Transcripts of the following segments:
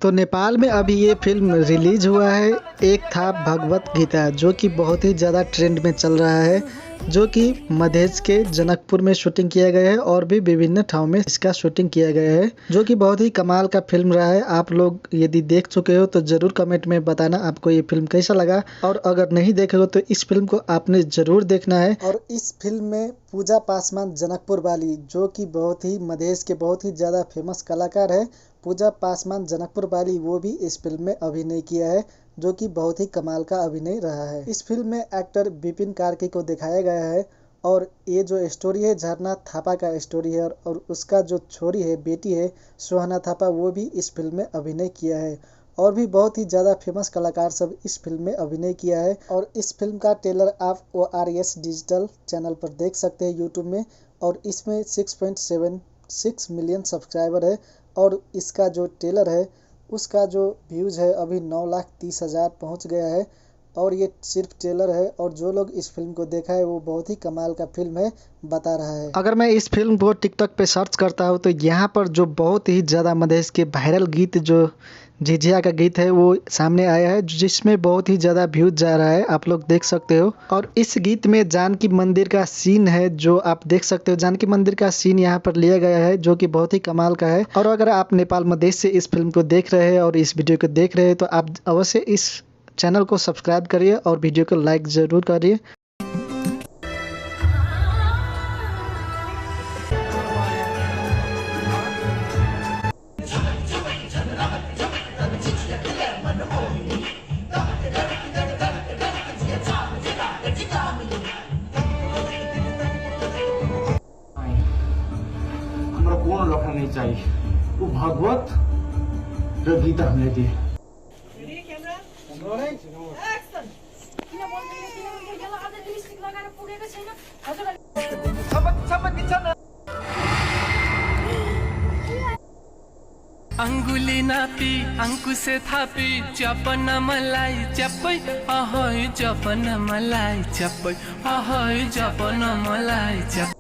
तो नेपाल में अभी ये फिल्म रिलीज हुआ है। एक था भगवत गीता, जो कि बहुत ही ज़्यादा ट्रेंड में चल रहा है, जो कि मधेश के जनकपुर में शूटिंग किया गया है और भी विभिन्न ठाव में इसका शूटिंग किया गया है, जो कि बहुत ही कमाल का फिल्म रहा है। आप लोग यदि देख चुके हो तो जरूर कमेंट में बताना आपको ये फिल्म कैसा लगा, और अगर नहीं देखे हो तो इस फिल्म को आपने जरूर देखना है। और इस फिल्म में पूजा पासवान जनकपुर वाली, जो कि बहुत ही मधेश के बहुत ही ज़्यादा फेमस कलाकार है, पूजा पासवान जनकपुर वाली, वो भी इस फिल्म में अभिनय किया है, जो कि बहुत ही कमाल का अभिनय रहा है। इस फिल्म में एक्टर विपिन कार्की को दिखाया गया है, और ये जो स्टोरी है झरना थापा का स्टोरी है, और उसका जो छोरी है, बेटी है सुहाना थापा, वो भी इस फिल्म में अभिनय किया है। और भी बहुत ही ज़्यादा फेमस कलाकार सब इस फिल्म में अभिनय किया है। और इस फिल्म का ट्रेलर आप ORS डिजिटल चैनल पर देख सकते हैं यूट्यूब में, और इसमें 6.76 मिलियन सब्सक्राइबर है। और इसका जो ट्रेलर है उसका जो व्यूज़ है अभी 9,30,000 पहुंच गया है, और ये सिर्फ ट्रेलर है। और जो लोग इस फिल्म को देखा है वो बहुत ही कमाल का फिल्म है बता रहा है। अगर मैं इस फिल्म को टिकटॉक पे सर्च करता हूँ तो यहाँ पर जो बहुत ही ज़्यादा मधेश के वायरल गीत, जो झिझिया का गीत है, वो सामने आया है, जिसमें बहुत ही ज़्यादा व्यूज जा रहा है, आप लोग देख सकते हो। और इस गीत में जानकी मंदिर का सीन है, जो आप देख सकते हो। जानकी मंदिर का सीन यहाँ पर लिया गया है, जो कि बहुत ही कमाल का है। और अगर आप नेपाल मधेश से इस फिल्म को देख रहे हैं और इस वीडियो को देख रहे हैं तो आप अवश्य इस चैनल को सब्सक्राइब करिए और वीडियो को लाइक ज़रूर करिए। कौन रखना नहीं चाहिए, वो भागवत जो गीता हमने दी। अंगुली नापी अंकुशे थापी च्यापन मलाई च्याप्पै अहै च्यापन मलाई च्याप्पै अहै च्यापन मलाई च्याप्पै।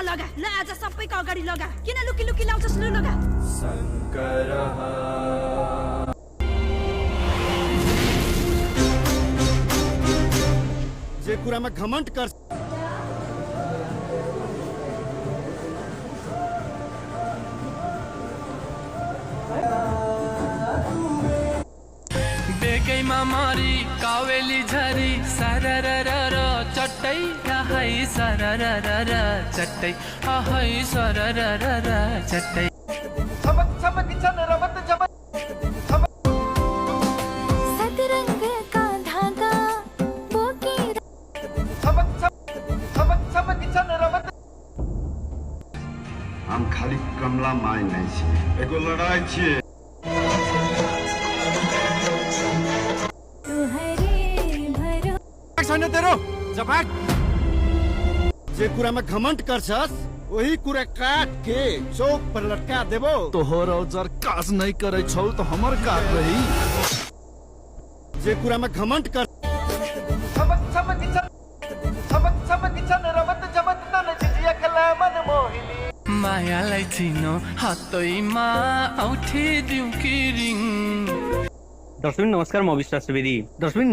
लगा ल आज सबैको अगाडि लगा, किन लुकी लुकी लाउँछस्, लु लगा। जे कुरामा घमण्ड कर बेगैमा मारी कावेली झरी सरररर चट्टै आहै सरररर चट्टै आहै सरररर चट्टै। सतरंग का धागा बोके हम खाली कमला माई नहीं छी, एगो लड़ाई छी। तेरो जबाक जे कुरामा घमण्ड करछस् वही कुरा काट के चौक पर लटका देबो। तोहर औजार काज नहीं करे छौ तो हमर काट रही। जे कुरामा घमण्ड कर मायालाई चिनो हातैमा औठी दिउ कि रिङ। दर्शक नमस्कार, म विश्वास सुवेदी। दर्शक